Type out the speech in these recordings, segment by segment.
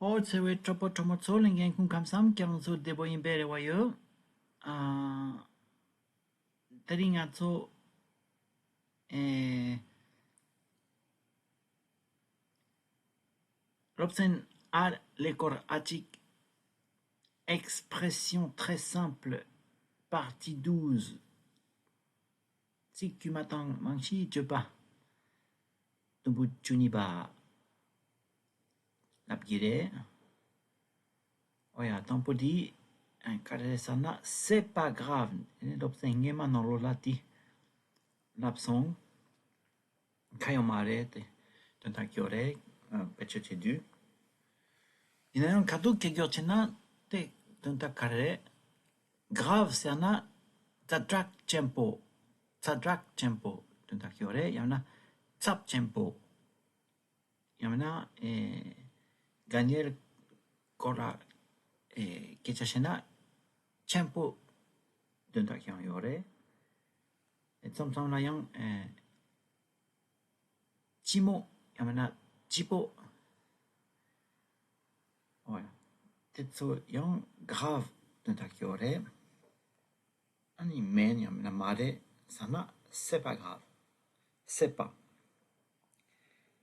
Sewe tropo tomozo lingen kun kamsam kyang zo debo imbere wayo. Teringazo Robson a l'écor achik expression très simple partie 12. Si tu m'attends manchi je pas. Tumbu chuniba lapgire. Oya tampodi un carré sana c'est pas grave. Robson ngema no lati. Lapsong kayomare te tentakiore pechete du. Il y a un cadeau qui est tenta carré grave c'est un tadrak tempo tenta kiore yana tap tempo yana gagner kora kechashena tempo tenta kiore et sometimes la yang chimo yana chipo voilà tetsu yang grave tenta kiore ani men yana mare sana c'est pas grave c'est pas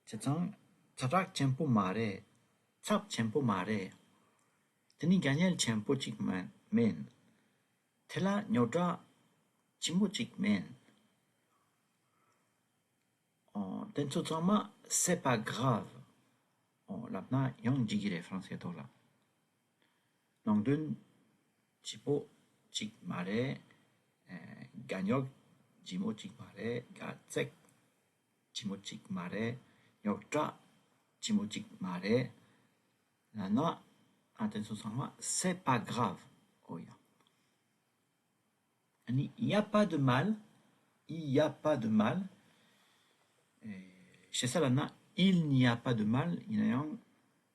c'est tadrak tempo mare tap tempo mare teni gagner tempo chik men tela nyota chimo chik men tenso tsama c'est pas grave lapna yang jigire français tola donc dun chipo chik mare ganyok jimo chik mare gatsek jimo chik mare nyota jimo chik mare nana tenso tsama c'est pas grave oya il n'y a pas de mal chez ça là il n'y a pas de mal il y a un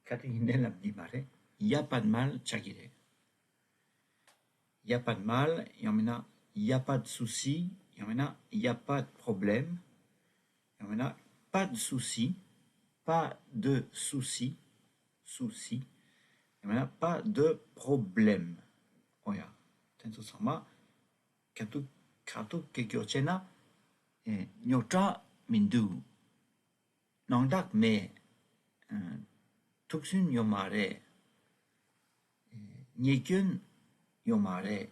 catégorie il n'y a pas de mal chagire il n'y a pas de mal il y a pas de souci il y a pas de problème il y a pas de souci pas de souci il y a pas de problème oya tenso sama katu kekyochena nyota mindu nongdak me tuksun yomare nyekun yomare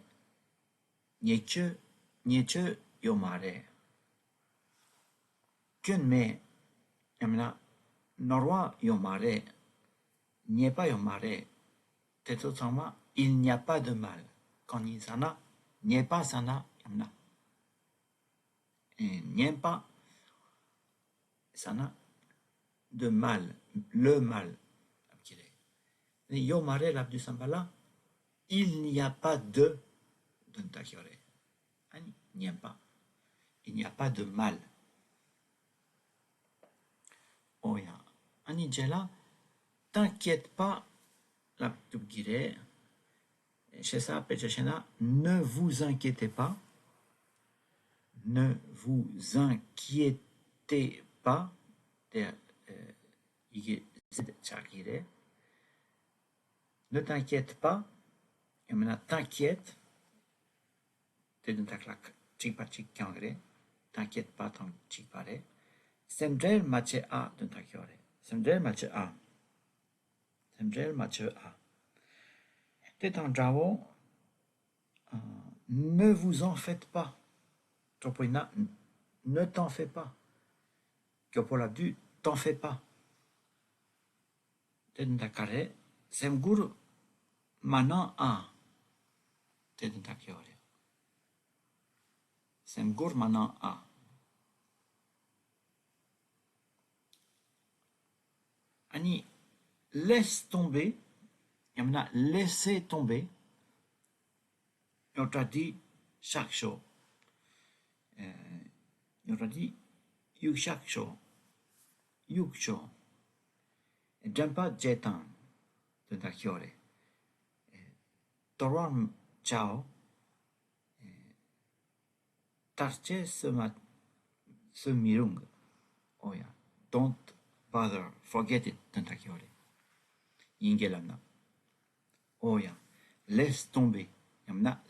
nyeche yomare kun me yamna norwa yomare nyepa yomare tetso sama il n'y a pas de mal quand il sana nyepa sana yamna nyepa sana de mal le mal yomare l'abdu sambala il n'y a pas de takiore il n'y a pas de mal oya ani jela t'inquiète pas l'abdu gire chez ça pechena ne vous inquiétez pas ne vous inquiétez pas ne t'inquiète pas et maintenant t'inquiète t'inquiète pas tant chipare semdrel mache a semdrel mache a t'es en javo ne vous en faites pas ne t'en fais pas que pour l'abdu t'en fais pas t'es semgur mana a semgur mana a ani laisse tomber yamna laisser tomber on dit chaque chose on dit you chaque chose yuksho jampa jetan tentakiore toram chao tarche se mirung oya don't bother forget it tentakiore Yingelamna. Oh ya. Laisse tomber. Yamna